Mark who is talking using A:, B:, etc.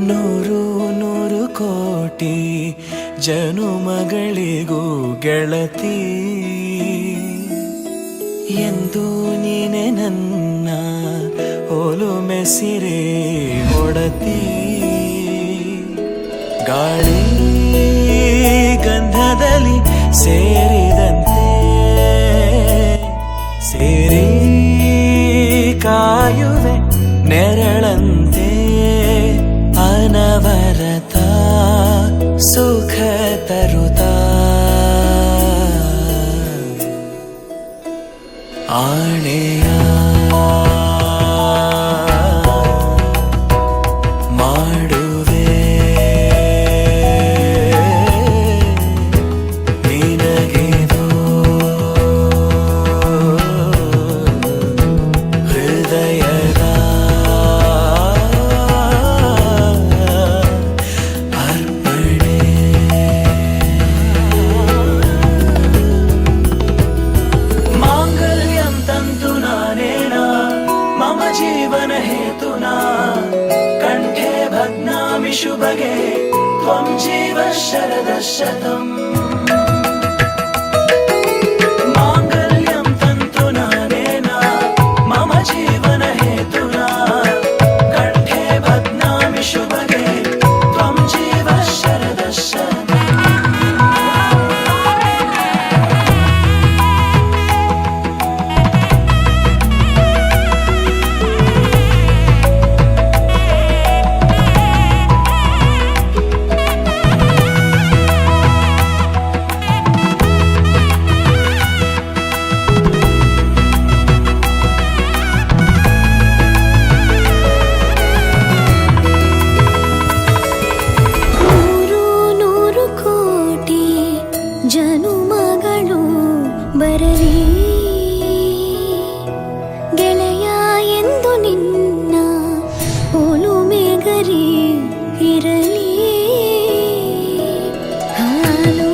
A: ನೂರು ನೂರು ಕೋಟಿ ಜನುಮಗಳಿಗೂ ಗೆಳತಿ ಎಂದು ನೀನೆ ನನ್ನ ಒಲುಮೆ ಸಿರೆ ಹೊಡತಿ ಗಾಳಿ ಗಂಧದಲ್ಲಿ ಸೇರಿದಂತೆ ಸೇರಿ ಕಾಯುವೆ ನೆರಳಂತೆ ಅನವರತ ಸುಖ ತರುತ್ತಾ ಆಣೆಯ ಮಾಡುವೆ ನಿನಗೆದು ಹೃದಯದ ಅರ್ಪಣೆ ಮಾಂಗಲ್ಯಂ ತಂತು ನಾನೇನ ಮಮ ಜೀವನ ಹೇತುನಾ ಕಂಠೆ ಭಗ್ನಾಮಿ ಶುಭಗೆ ತ್ವಂ ಜೀವ ಶರದ ಶತಂ ಮಾಂಗಲ್ಯಂ ತಂತು ನಾನೇನ ಮಮ ಜೀವನ ಹೇತುನಾ ಕಂಠೆ ಭಗ್ನಾಮಿ ಶುಭಗೆ ತ್ವಂ ಜೀವ ಶರದ ಶತಂ
B: ಜನುಮಗಳು ಬರಲಿ ಗೆಳೆಯ ಎಂದು ನಿನ್ನ ಒಲುಮೆ ಗರಿ ಇರಲಿ ಹಾಲು